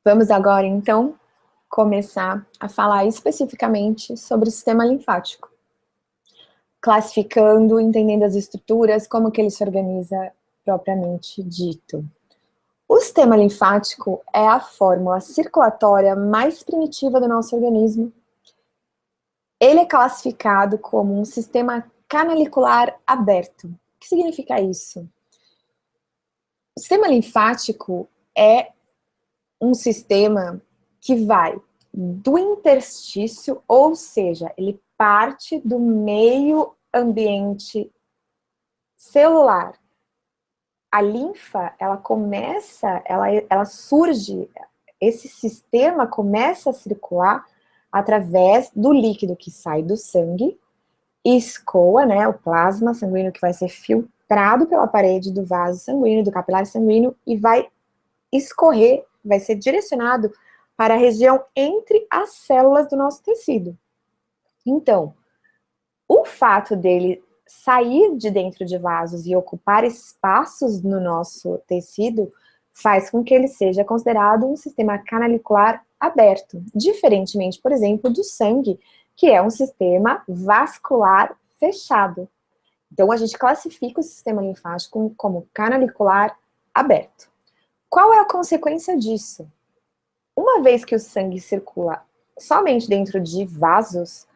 Vamos agora, então, começar a falar especificamente sobre o sistema linfático, classificando, entendendo as estruturas, como que ele se organiza propriamente dito. O sistema linfático é a fórmula circulatória mais primitiva do nosso organismo. Ele é classificado como um sistema canalicular aberto. O que significa isso? O sistema linfático é um sistema que vai do interstício, ou seja, ele parte do meio ambiente celular. A linfa, ela surge, esse sistema começa a circular através do líquido que sai do sangue, escoa, né, o plasma sanguíneo que vai ser filtrado pela parede do vaso sanguíneo, do capilar sanguíneo, e vai escorrer, vai ser direcionado para a região entre as células do nosso tecido. Então, o fato dele sair de dentro de vasos e ocupar espaços no nosso tecido faz com que ele seja considerado um sistema canalicular aberto, diferentemente, por exemplo, do sangue, que é um sistema vascular fechado. Então, a gente classifica o sistema linfático como canalicular aberto. Qual é a consequência disso? Uma vez que o sangue circula somente dentro de vasos,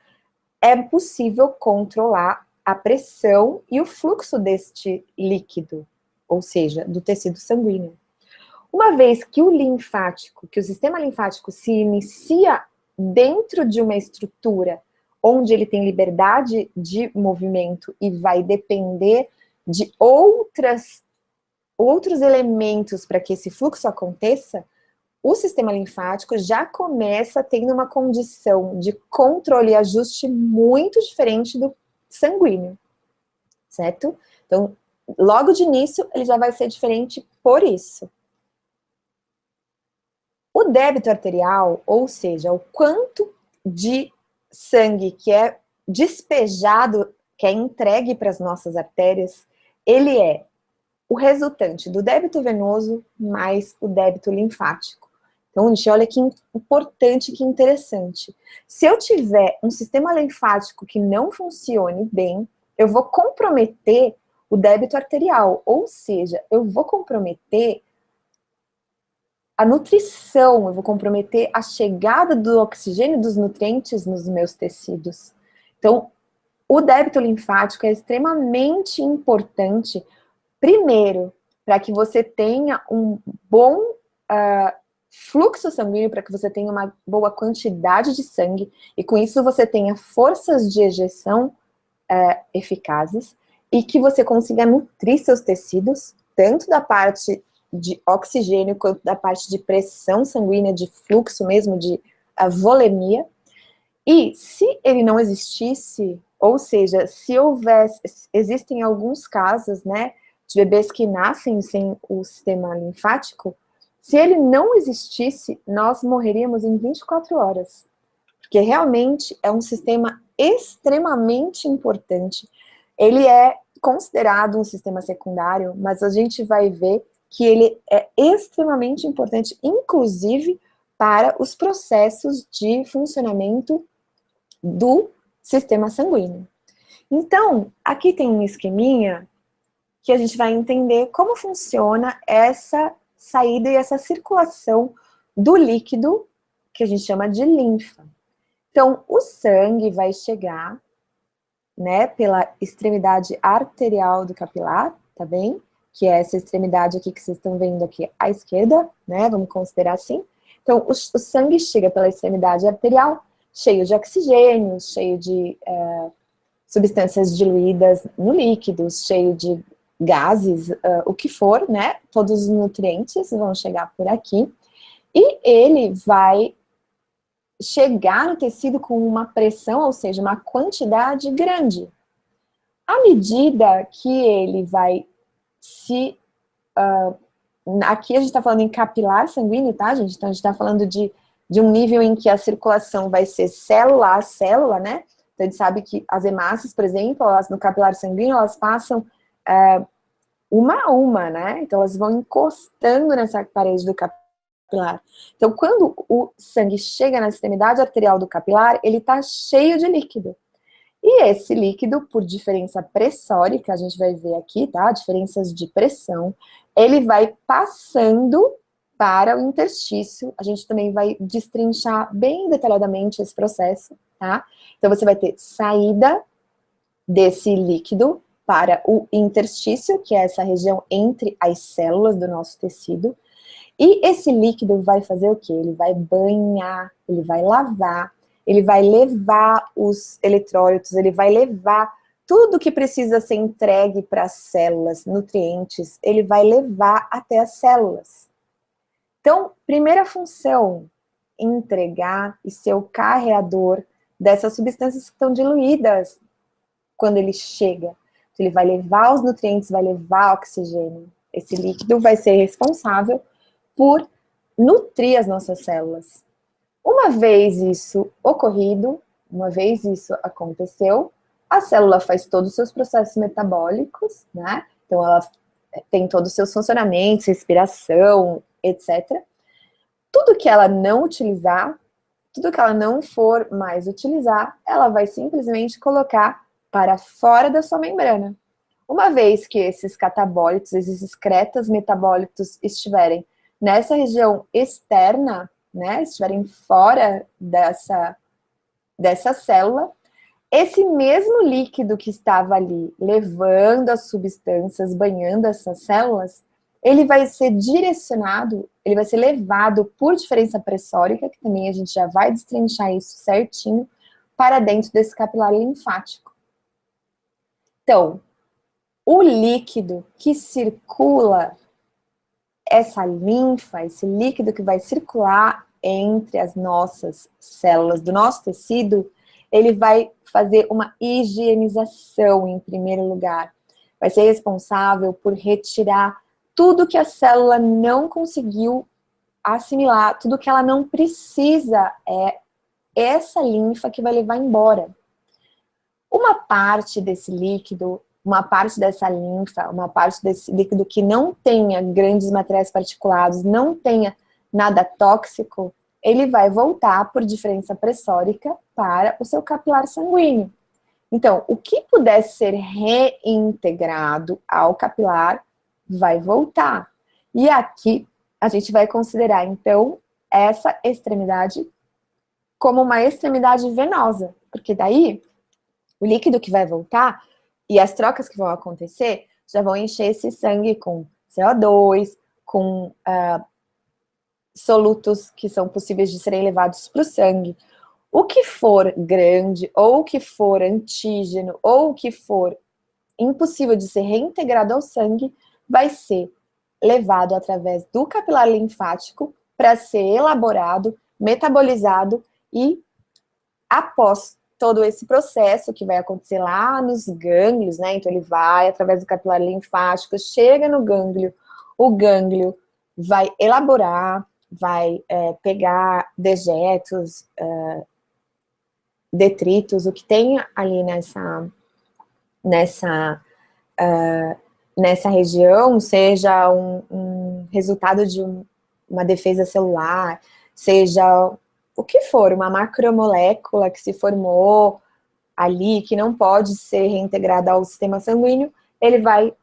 é possível controlar a pressão e o fluxo deste líquido, ou seja, do tecido sanguíneo. Uma vez que que o sistema linfático se inicia dentro de uma estrutura onde ele tem liberdade de movimento e vai depender de outros elementos para que esse fluxo aconteça, o sistema linfático já começa tendo uma condição de controle e ajuste muito diferente do sanguíneo, certo? Então, logo de início, ele já vai ser diferente por isso. O débito arterial, ou seja, o quanto de sangue que é despejado, que é entregue para as nossas artérias, ele é o resultante do débito venoso mais o débito linfático. Então, gente, olha que importante, que interessante. Se eu tiver um sistema linfático que não funcione bem, eu vou comprometer o débito arterial, ou seja, eu vou comprometer a nutrição, eu vou comprometer a chegada do oxigênio e dos nutrientes nos meus tecidos. Então, o débito linfático é extremamente importante, primeiro, para que você tenha um bom fluxo sanguíneo, para que você tenha uma boa quantidade de sangue, e com isso você tenha forças de ejeção eficazes, e que você consiga nutrir seus tecidos, tanto da parte de oxigênio, quanto da parte de pressão sanguínea, de fluxo mesmo, de volemia. E se ele não existisse, ou seja, se houvesse, existem alguns casos, né, de bebês que nascem sem o sistema linfático, se ele não existisse, nós morreríamos em 24 horas. Porque realmente é um sistema extremamente importante. Ele é considerado um sistema secundário, mas a gente vai ver que ele é extremamente importante, inclusive para os processos de funcionamento do sistema sanguíneo. Então, aqui tem um esqueminha que a gente vai entender como funciona essa saída e essa circulação do líquido, que a gente chama de linfa. Então, o sangue vai chegar, né, pela extremidade arterial do capilar, tá bem? Que é essa extremidade aqui que vocês estão vendo aqui à esquerda, né, vamos considerar assim. Então, o sangue chega pela extremidade arterial, cheio de oxigênio, cheio de substâncias diluídas no líquido, cheio de gases, o que for, né? Todos os nutrientes vão chegar por aqui. E ele vai chegar no tecido com uma pressão, ou seja, uma quantidade grande. À medida que ele vai se... aqui a gente está falando em capilar sanguíneo, tá, gente? Então, a gente está falando de um nível em que a circulação vai ser célula a célula, né? Então, a gente sabe que as hemácias, por exemplo, elas, no capilar sanguíneo, elas passam uma a uma, né? Então, elas vão encostando nessa parede do capilar capilar. Então, quando o sangue chega na extremidade arterial do capilar, ele está cheio de líquido. E esse líquido, por diferença pressórica, a gente vai ver aqui, tá? Diferenças de pressão, ele vai passando para o interstício. A gente também vai destrinchar bem detalhadamente esse processo, tá? Então, você vai ter saída desse líquido para o interstício, que é essa região entre as células do nosso tecido. E esse líquido vai fazer o quê? Ele vai banhar, ele vai lavar, ele vai levar os eletrólitos, ele vai levar tudo que precisa ser entregue para as células, nutrientes, ele vai levar até as células. Então, primeira função, entregar e ser o carreador dessas substâncias que estão diluídas quando ele chega. Então, ele vai levar os nutrientes, vai levar oxigênio. Esse líquido vai ser responsável por nutrir as nossas células. Uma vez isso ocorrido, uma vez isso aconteceu, a célula faz todos os seus processos metabólicos, né? Então ela tem todos os seus funcionamentos, respiração, etc. Tudo que ela não utilizar, tudo que ela não for mais utilizar, ela vai simplesmente colocar para fora da sua membrana. Uma vez que esses catabólitos, esses excretas metabólitos estiverem nessa região externa, né, estiverem fora dessa célula, esse mesmo líquido que estava ali levando as substâncias, banhando essas células, ele vai ser direcionado, ele vai ser levado por diferença pressórica, que também a gente já vai destrinchar isso certinho, para dentro desse capilar linfático. Então, o líquido que circula, essa linfa, esse líquido que vai circular entre as nossas células do nosso tecido, ele vai fazer uma higienização em primeiro lugar. Vai ser responsável por retirar tudo que a célula não conseguiu assimilar, tudo que ela não precisa, é essa linfa que vai levar embora. Uma parte desse líquido, uma parte dessa linfa, uma parte desse líquido que não tenha grandes materiais particulados, não tenha nada tóxico, ele vai voltar por diferença pressórica para o seu capilar sanguíneo. Então, o que puder ser reintegrado ao capilar vai voltar. E aqui a gente vai considerar, então, essa extremidade como uma extremidade venosa, porque daí o líquido que vai voltar e as trocas que vão acontecer já vão encher esse sangue com CO2, com solutos que são possíveis de serem levados para o sangue. O que for grande, ou o que for antígeno, ou o que for impossível de ser reintegrado ao sangue, vai ser levado através do capilar linfático para ser elaborado, metabolizado e, após todo esse processo que vai acontecer lá nos gânglios, né? Então ele vai através do capilar linfático, chega no gânglio, o gânglio vai elaborar, vai pegar dejetos, detritos, o que tem ali nessa região, seja um resultado de uma defesa celular, seja o que for, uma macromolécula que se formou ali, que não pode ser reintegrada ao sistema sanguíneo, ele vai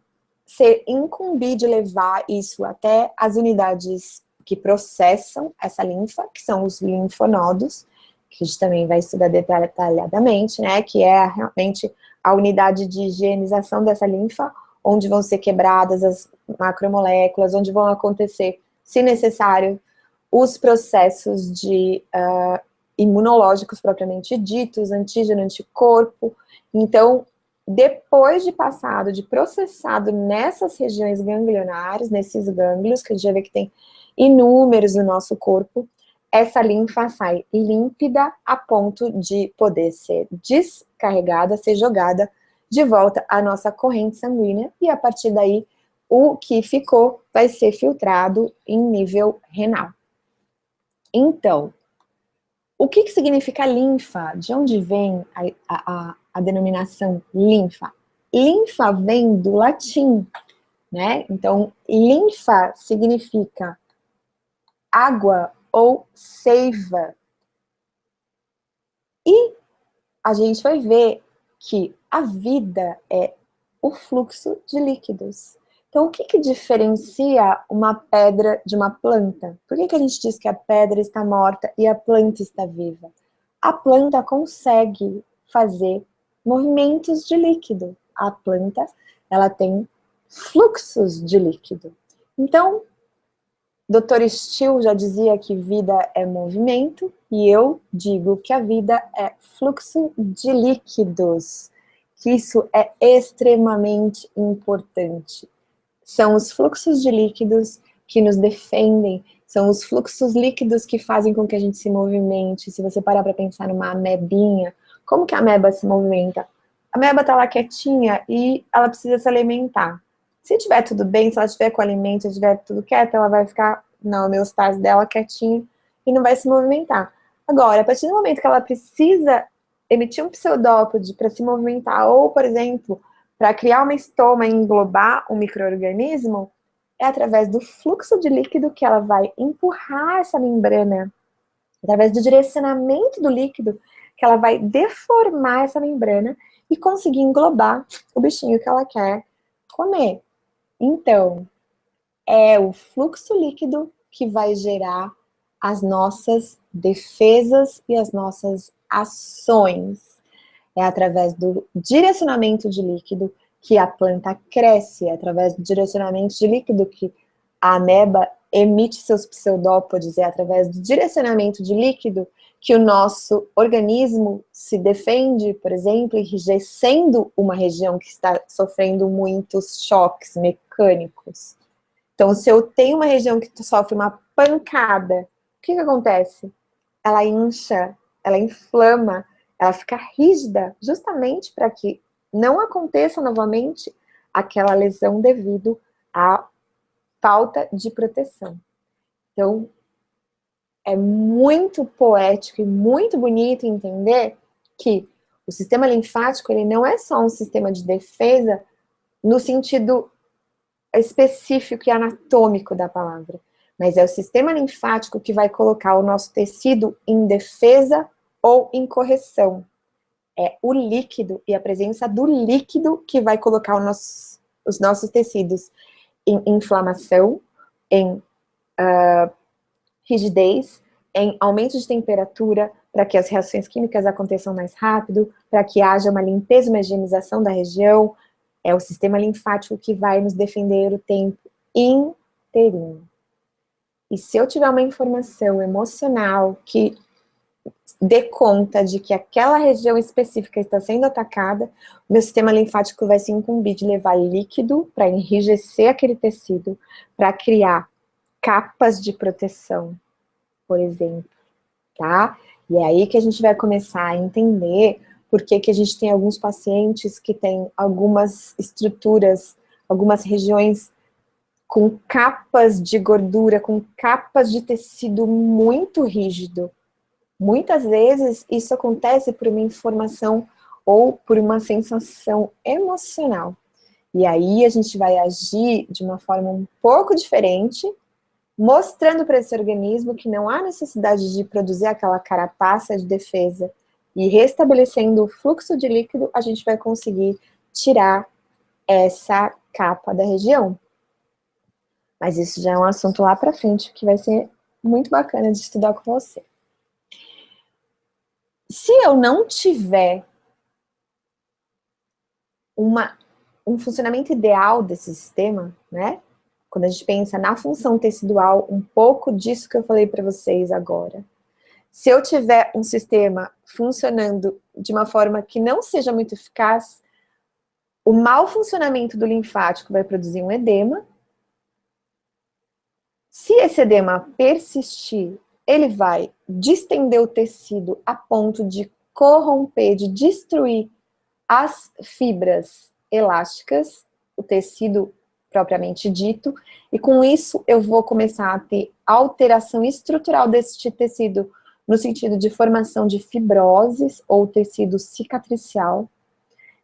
ser incumbido de levar isso até as unidades que processam essa linfa, que são os linfonodos, que a gente também vai estudar detalhadamente, né, que é realmente a unidade de higienização dessa linfa, onde vão ser quebradas as macromoléculas, onde vão acontecer, se necessário, os processos de imunológicos propriamente ditos, antígeno, anticorpo. Então, depois de passado, de processado nessas regiões ganglionares, nesses gânglios, que a gente vai ver que tem inúmeros no nosso corpo, essa linfa sai límpida a ponto de poder ser descarregada, ser jogada de volta à nossa corrente sanguínea, e a partir daí, o que ficou vai ser filtrado em nível renal. Então, o que significa linfa? De onde vem a denominação linfa? Linfa vem do latim, né? Então, linfa significa água ou seiva. E a gente vai ver que a vida é o fluxo de líquidos. Então, o que diferencia uma pedra de uma planta? Por que a gente diz que a pedra está morta e a planta está viva? A planta consegue fazer movimentos de líquido. A planta, ela tem fluxos de líquido. Então, Dr. Steele já dizia que vida é movimento, e eu digo que a vida é fluxo de líquidos, que isso é extremamente importante. São os fluxos de líquidos que nos defendem, são os fluxos líquidos que fazem com que a gente se movimente. Se você parar para pensar numa amebinha, como que a ameba se movimenta? A ameba está lá quietinha e ela precisa se alimentar. Se tiver tudo bem, se ela estiver com alimento, se estiver tudo quieto, ela vai ficar na homeostase dela quietinha e não vai se movimentar. Agora, a partir do momento que ela precisa emitir um pseudópode para se movimentar, ou, por exemplo, para criar uma estoma e englobar um micro-organismo, é através do fluxo de líquido que ela vai empurrar essa membrana, através do direcionamento do líquido, que ela vai deformar essa membrana e conseguir englobar o bichinho que ela quer comer. Então, é o fluxo líquido que vai gerar as nossas defesas e as nossas ações. É através do direcionamento de líquido que a planta cresce, é através do direcionamento de líquido que a ameba emite seus pseudópodes, é através do direcionamento de líquido que o nosso organismo se defende, por exemplo, enrijecendo uma região que está sofrendo muitos choques mecânicos. Então, se eu tenho uma região que sofre uma pancada, o que acontece? Ela incha, ela inflama, ela fica rígida, justamente para que não aconteça novamente aquela lesão devido à falta de proteção. Então, é muito poético e muito bonito entender que o sistema linfático, ele não é só um sistema de defesa no sentido específico e anatômico da palavra, mas é o sistema linfático que vai colocar o nosso tecido em defesa ou em correção. É o líquido e a presença do líquido que vai colocar os nossos tecidos em inflamação, em rigidez, em aumento de temperatura, para que as reações químicas aconteçam mais rápido, para que haja uma limpeza, uma higienização da região. É o sistema linfático que vai nos defender o tempo inteirinho. E se eu tiver uma informação emocional que dê conta de que aquela região específica está sendo atacada, o meu sistema linfático vai se incumbir de levar líquido para enrijecer aquele tecido, para criar capas de proteção, por exemplo, tá? E é aí que a gente vai começar a entender por que a gente tem alguns pacientes que têm algumas estruturas, algumas regiões com capas de gordura, com capas de tecido muito rígido. Muitas vezes isso acontece por uma informação ou por uma sensação emocional. E aí a gente vai agir de uma forma um pouco diferente, mostrando para esse organismo que não há necessidade de produzir aquela carapaça de defesa, e restabelecendo o fluxo de líquido, a gente vai conseguir tirar essa capa da região. Mas isso já é um assunto lá para frente, que vai ser muito bacana de estudar com você. Se eu não tiver um funcionamento ideal desse sistema, né? Quando a gente pensa na função tecidual, um pouco disso que eu falei para vocês agora. Se eu tiver um sistema funcionando de uma forma que não seja muito eficaz, o mau funcionamento do linfático vai produzir um edema. Se esse edema persistir, ele vai distender o tecido a ponto de corromper, de destruir as fibras elásticas, o tecido propriamente dito, e com isso eu vou começar a ter alteração estrutural desse tecido, no sentido de formação de fibroses ou tecido cicatricial.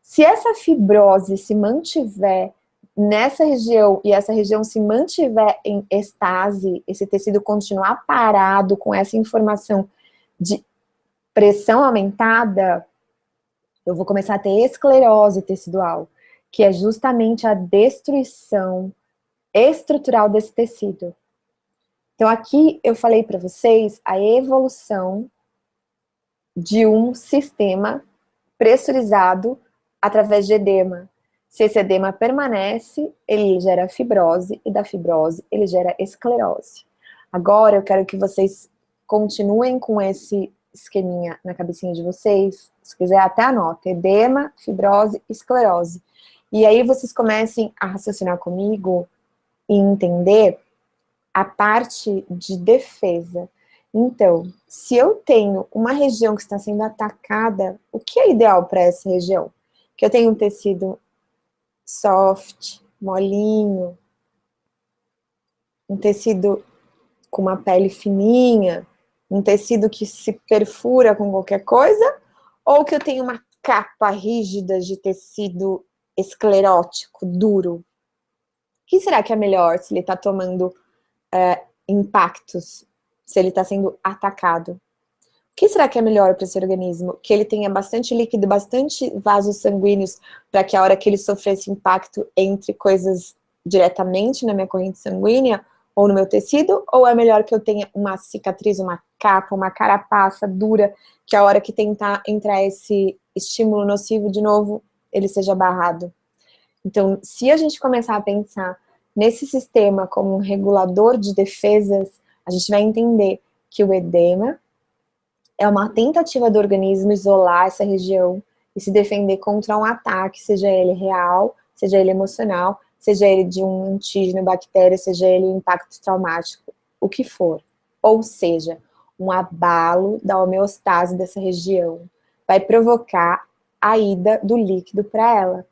Se essa fibrose se mantiver nessa região e essa região se mantiver em estase, esse tecido continuar parado com essa informação de pressão aumentada, eu vou começar a ter esclerose tecidual, que é justamente a destruição estrutural desse tecido. Então aqui eu falei para vocês a evolução de um sistema pressurizado através de edema. Se esse edema permanece, ele gera fibrose, e da fibrose ele gera esclerose. Agora eu quero que vocês continuem com esse esqueminha na cabecinha de vocês, se quiser até anota, edema, fibrose, esclerose. E aí vocês comecem a raciocinar comigo e entender a parte de defesa. Então, se eu tenho uma região que está sendo atacada, o que é ideal para essa região? Que eu tenho um tecido soft, molinho, um tecido com uma pele fininha, um tecido que se perfura com qualquer coisa, ou que eu tenho uma capa rígida de tecido esclerótico, duro? O que será que é melhor se ele está tomando impactos, se ele está sendo atacado? O que será que é melhor para esse organismo? Que ele tenha bastante líquido, bastante vasos sanguíneos, para que a hora que ele sofrer esse impacto entre coisas diretamente na minha corrente sanguínea ou no meu tecido? Ou é melhor que eu tenha uma cicatriz, uma capa, uma carapaça dura, que a hora que tentar entrar esse estímulo nocivo de novo, ele seja barrado? Então, se a gente começar a pensar nesse sistema como um regulador de defesas, a gente vai entender que o edema é uma tentativa do organismo isolar essa região e se defender contra um ataque, seja ele real, seja ele emocional, seja ele de um antígeno, bactéria, seja ele impacto traumático, o que for. Ou seja, um abalo da homeostase dessa região vai provocar a ida do líquido para ela.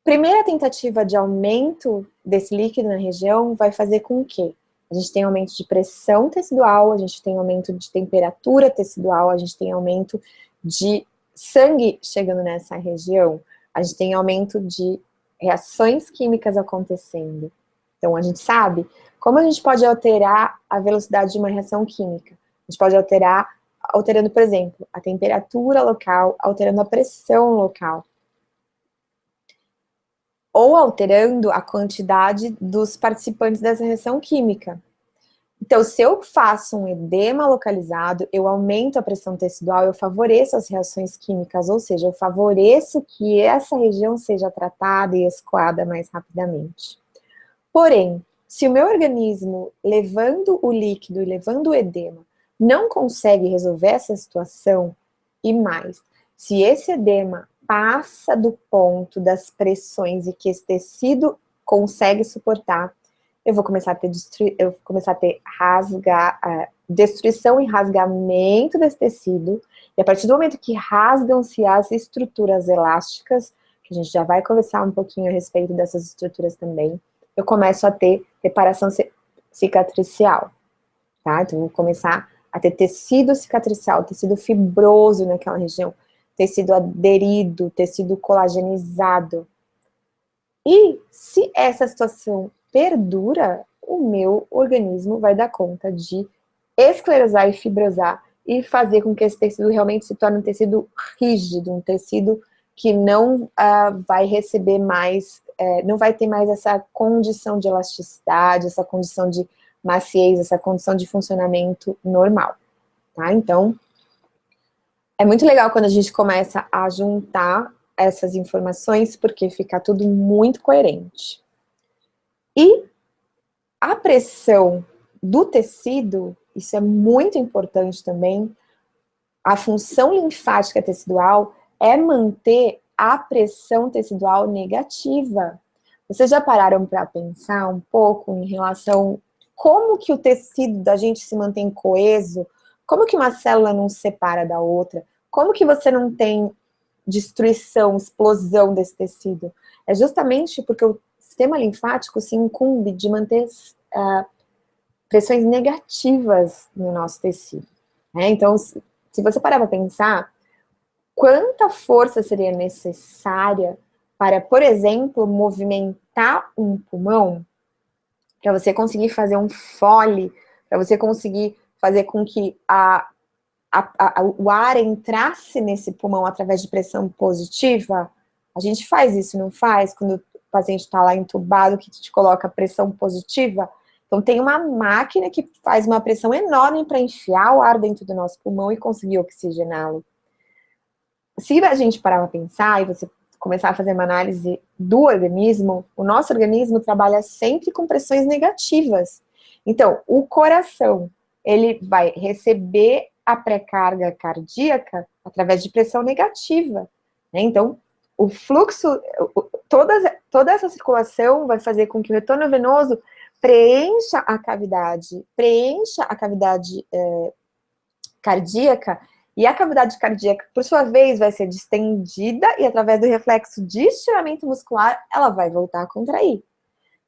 Primeira tentativa de aumento desse líquido na região vai fazer com que a gente tenha aumento de pressão tecidual, a gente tem aumento de temperatura tecidual, a gente tem aumento de sangue chegando nessa região, a gente tem aumento de reações químicas acontecendo. Então, a gente sabe como a gente pode alterar a velocidade de uma reação química. A gente pode alterando, por exemplo, a temperatura local, alterando a pressão local, ou alterando a quantidade dos participantes dessa reação química. Então, se eu faço um edema localizado, eu aumento a pressão tecidual, eu favoreço as reações químicas, ou seja, eu favoreço que essa região seja tratada e escoada mais rapidamente. Porém, se o meu organismo, levando o líquido e levando o edema, não consegue resolver essa situação, e mais, se esse edema passa do ponto das pressões e que esse tecido consegue suportar, eu vou começar a ter, destruição e rasgamento desse tecido, e a partir do momento que rasgam-se as estruturas elásticas, que a gente já vai conversar um pouquinho a respeito dessas estruturas também, eu começo a ter reparação cicatricial, tá? Então, eu vou começar a ter tecido cicatricial, tecido fibroso naquela região, tecido aderido, tecido colagenizado. E se essa situação perdura, o meu organismo vai dar conta de esclerosar e fibrosar e fazer com que esse tecido realmente se torne um tecido rígido, um tecido que não vai receber mais, não vai ter mais essa condição de elasticidade, essa condição de maciez, essa condição de funcionamento normal, tá? Então, é muito legal quando a gente começa a juntar essas informações, porque fica tudo muito coerente. E a pressão do tecido, isso é muito importante também, a função linfática tecidual é manter a pressão tecidual negativa. Vocês já pararam para pensar um pouco em relação como que o tecido da gente se mantém coeso? Como que uma célula não se separa da outra? Como que você não tem destruição, explosão desse tecido? É justamente porque o sistema linfático se incumbe de manter pressões negativas no nosso tecido, né? Então, se você parar para pensar, quanta força seria necessária para, por exemplo, movimentar um pulmão, para você conseguir fazer um fole, para você conseguir fazer com que o ar entrasse nesse pulmão através de pressão positiva, a gente faz isso, não faz? Quando o paciente está lá entubado, que te coloca pressão positiva. Então, tem uma máquina que faz uma pressão enorme para enfiar o ar dentro do nosso pulmão e conseguir oxigená-lo. Se a gente parar para pensar e você começar a fazer uma análise do organismo, o nosso organismo trabalha sempre com pressões negativas. Então, o coração, ele vai receber a pré-carga cardíaca através de pressão negativa, né? Então, o fluxo, toda essa circulação vai fazer com que o retorno venoso preencha a cavidade cardíaca, e a cavidade cardíaca, por sua vez, vai ser distendida e, através do reflexo de estiramento muscular, ela vai voltar a contrair.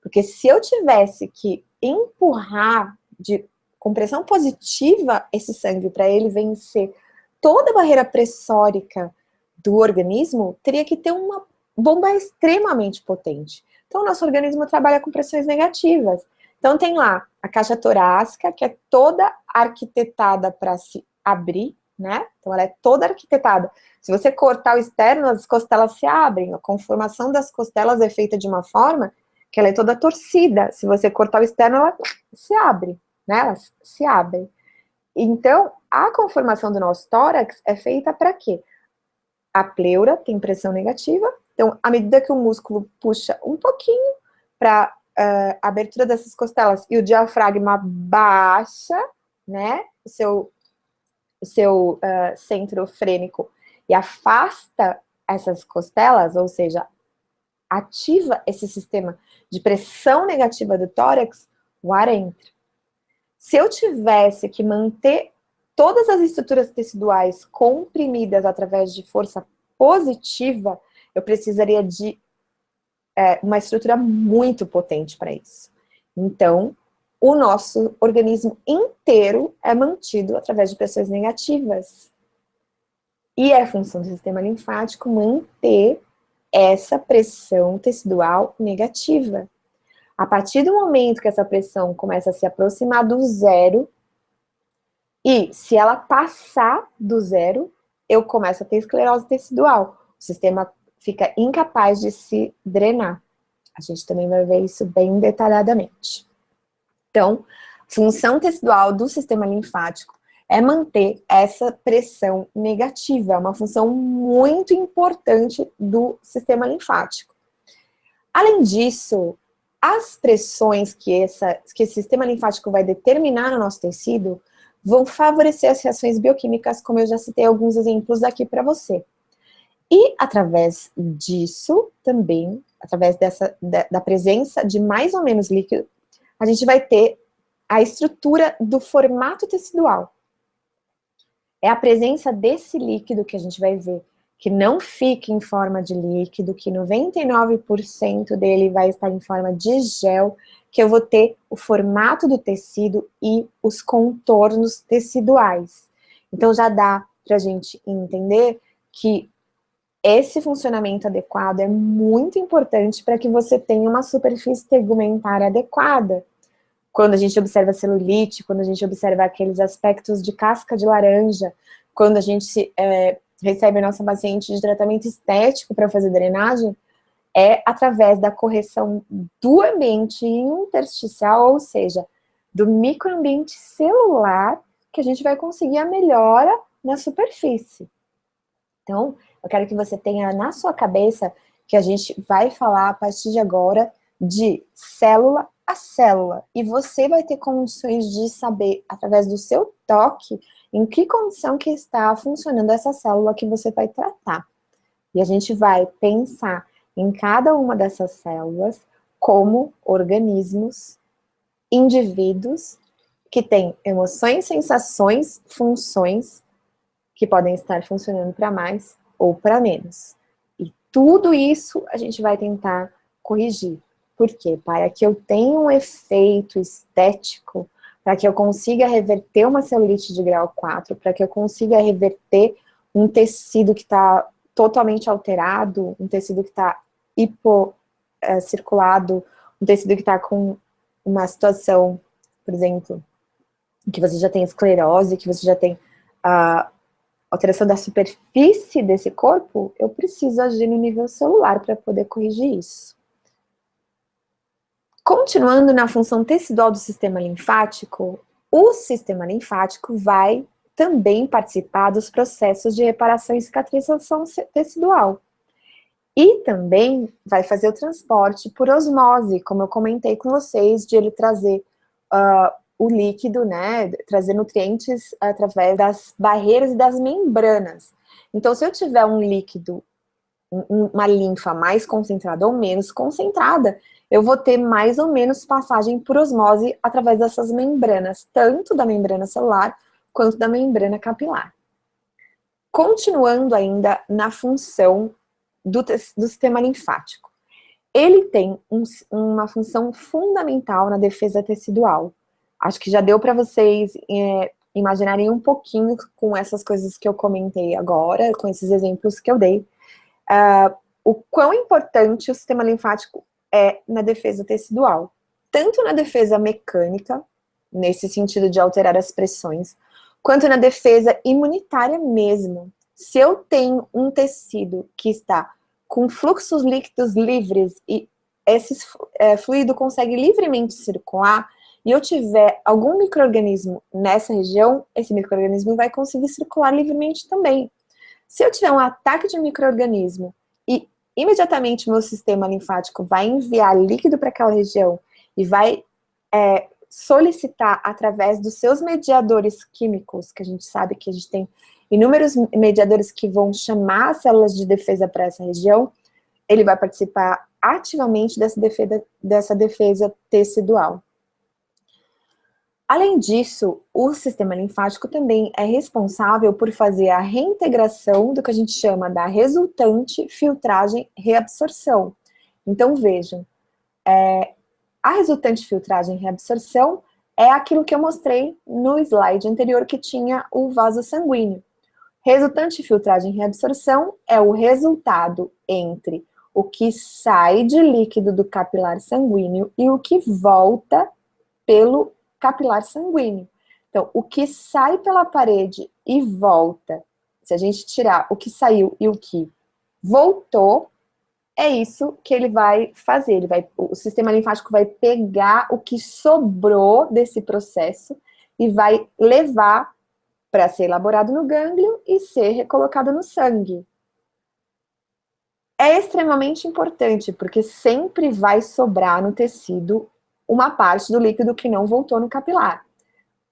Porque se eu tivesse que empurrar com pressão positiva esse sangue para ele vencer toda a barreira pressórica do organismo, teria que ter uma bomba extremamente potente. Então, o nosso organismo trabalha com pressões negativas. Então, tem lá a caixa torácica, que é toda arquitetada para se abrir, né? Então, ela é toda arquitetada. Se você cortar o externo, as costelas se abrem. A conformação das costelas é feita de uma forma que ela é toda torcida. Se você cortar o externo, ela se abre, né? Ela se abre. Então, a conformação do nosso tórax é feita para quê? A pleura tem pressão negativa. Então, à medida que o músculo puxa um pouquinho para a abertura dessas costelas e o diafragma baixa, né? O seu centro frênico e afasta essas costelas, ou seja, ativa esse sistema de pressão negativa do tórax, o ar entra. Se eu tivesse que manter todas as estruturas teciduais comprimidas através de força positiva, eu precisaria de uma estrutura muito potente para isso. Então, o nosso organismo inteiro é mantido através de pressões negativas. E é função do sistema linfático manter essa pressão tecidual negativa. A partir do momento que essa pressão começa a se aproximar do zero, e se ela passar do zero, eu começo a ter esclerose tecidual. O sistema fica incapaz de se drenar. A gente também vai ver isso bem detalhadamente. Então, função tecidual do sistema linfático é manter essa pressão negativa. É uma função muito importante do sistema linfático. Além disso, as pressões que esse sistema linfático vai determinar no nosso tecido vão favorecer as reações bioquímicas, como eu já citei alguns exemplos aqui para você. E através disso, também, através da presença de mais ou menos líquido, a gente vai ter a estrutura do formato tecidual. É a presença desse líquido que a gente vai ver, que não fica em forma de líquido, que 99% dele vai estar em forma de gel, que eu vou ter o formato do tecido e os contornos teciduais. Então, já dá pra gente entender que esse funcionamento adequado é muito importante para que você tenha uma superfície tegumentar adequada. Quando a gente observa celulite, quando a gente observa aqueles aspectos de casca de laranja, quando a gente recebe a nossa paciente de tratamento estético para fazer drenagem, é através da correção do ambiente intersticial, ou seja, do microambiente celular, que a gente vai conseguir a melhora na superfície. Então, eu quero que você tenha na sua cabeça que a gente vai falar a partir de agora de célula a célula. E você vai ter condições de saber, através do seu toque, em que condição que está funcionando essa célula que você vai tratar. E a gente vai pensar em cada uma dessas células como organismos, indivíduos, que têm emoções, sensações, funções, que podem estar funcionando para mais ou para menos. E tudo isso a gente vai tentar corrigir. Por quê? Para que eu tenha um efeito estético, para que eu consiga reverter uma celulite de grau 4, para que eu consiga reverter um tecido que está totalmente alterado, um tecido que está hipocirculado, um tecido que está com uma situação, por exemplo, que você já tem esclerose, que você já tem alteração da superfície desse corpo, eu preciso agir no nível celular para poder corrigir isso. Continuando na função tecidual do sistema linfático, o sistema linfático vai também participar dos processos de reparação e cicatrização tecidual. E também vai fazer o transporte por osmose, como eu comentei com vocês, de ele trazer o líquido, né, trazer nutrientes através das barreiras e das membranas. Então, se eu tiver um líquido, uma linfa mais concentrada ou menos concentrada, eu vou ter mais ou menos passagem por osmose através dessas membranas, tanto da membrana celular quanto da membrana capilar. Continuando ainda na função do sistema linfático. Ele tem uma função fundamental na defesa tecidual. Acho que já deu para vocês imaginarem um pouquinho com essas coisas que eu comentei agora, com esses exemplos que eu dei, o quão importante o sistema linfático é na defesa tecidual. Tanto na defesa mecânica, nesse sentido de alterar as pressões, quanto na defesa imunitária mesmo. Se eu tenho um tecido que está com fluxos líquidos livres e esse fluido consegue livremente circular, e eu tiver algum micro-organismo nessa região, esse micro-organismo vai conseguir circular livremente também. Se eu tiver um ataque de micro-organismo e imediatamente meu sistema linfático vai enviar líquido para aquela região e vai solicitar através dos seus mediadores químicos, que a gente sabe que a gente tem inúmeros mediadores que vão chamar as células de defesa para essa região, ele vai participar ativamente dessa defesa tecidual. Além disso, o sistema linfático também é responsável por fazer a reintegração do que a gente chama da resultante filtragem reabsorção. Então, vejam, a resultante filtragem reabsorção é aquilo que eu mostrei no slide anterior que tinha o vaso sanguíneo. Resultante filtragem reabsorção é o resultado entre o que sai de líquido do capilar sanguíneo e o que volta pelo capilar sanguíneo. Então, o que sai pela parede e volta, se a gente tirar o que saiu e o que voltou, é isso que ele vai fazer. O sistema linfático vai pegar o que sobrou desse processo e vai levar para ser elaborado no gânglio e ser recolocado no sangue. É extremamente importante, porque sempre vai sobrar no tecido uma parte do líquido que não voltou no capilar.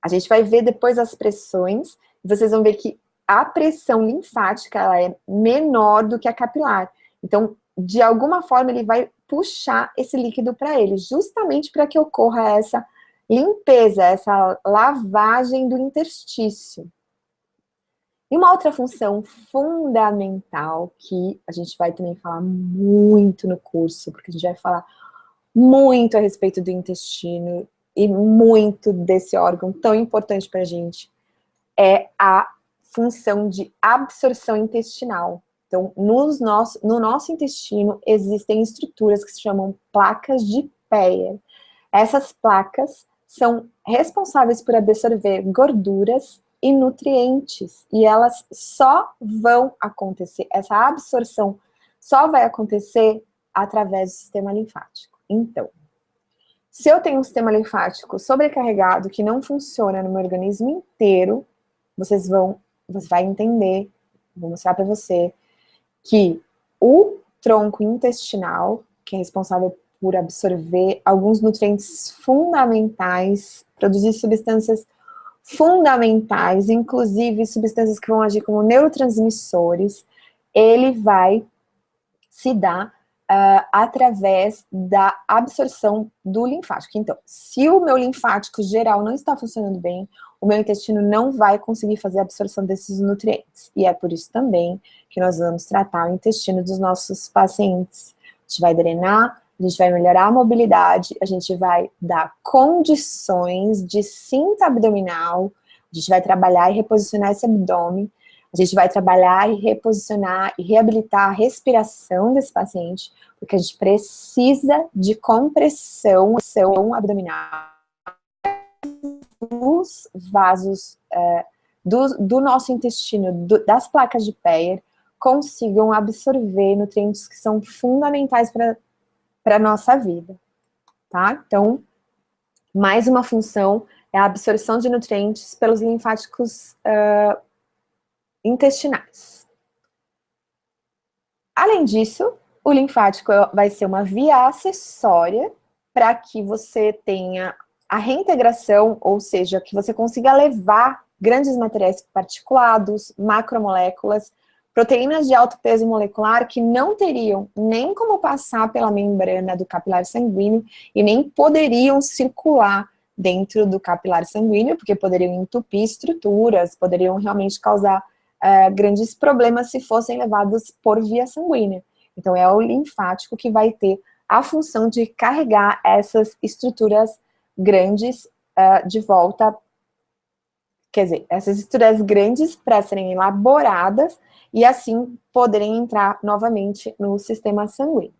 A gente vai ver depois as pressões, e vocês vão ver que a pressão linfática ela é menor do que a capilar. Então, de alguma forma, ele vai puxar esse líquido para ele, justamente para que ocorra essa limpeza, essa lavagem do interstício. E uma outra função fundamental, que a gente vai também falar muito no curso, porque a gente vai falar muito a respeito do intestino e muito desse órgão tão importante para a gente, é a função de absorção intestinal. Então, no nosso intestino existem estruturas que se chamam placas de Peyer. Essas placas são responsáveis por absorver gorduras e nutrientes, e elas só vão acontecer, essa absorção só vai acontecer através do sistema linfático. Então, se eu tenho um sistema linfático sobrecarregado que não funciona no meu organismo inteiro, você vai entender, vou mostrar para você, que o tronco intestinal, que é responsável por absorver alguns nutrientes fundamentais, produzir substâncias fundamentais, inclusive substâncias que vão agir como neurotransmissores, ele vai se dar através da absorção do linfático. Então, se o meu linfático geral não está funcionando bem, o meu intestino não vai conseguir fazer a absorção desses nutrientes. E é por isso também que nós vamos tratar o intestino dos nossos pacientes. A gente vai drenar, a gente vai melhorar a mobilidade, a gente vai dar condições de cinta abdominal, a gente vai trabalhar e reposicionar esse abdômen, A gente vai trabalhar e reposicionar e reabilitar a respiração desse paciente, porque a gente precisa de compressão abdominal dos vasos do nosso intestino, das placas de Peyer, consigam absorver nutrientes que são fundamentais para a nossa vida, tá? Então, mais uma função é a absorção de nutrientes pelos linfáticos intestinais. Além disso, o linfático vai ser uma via acessória para que você tenha a reintegração, ou seja, que você consiga levar grandes materiais particulados, macromoléculas, proteínas de alto peso molecular que não teriam nem como passar pela membrana do capilar sanguíneo e nem poderiam circular dentro do capilar sanguíneo, porque poderiam entupir estruturas, poderiam realmente causar grandes problemas se fossem levados por via sanguínea. Então, é o linfático que vai ter a função de carregar essas estruturas grandes de volta, quer dizer, essas estruturas grandes para serem elaboradas e assim poderem entrar novamente no sistema sanguíneo.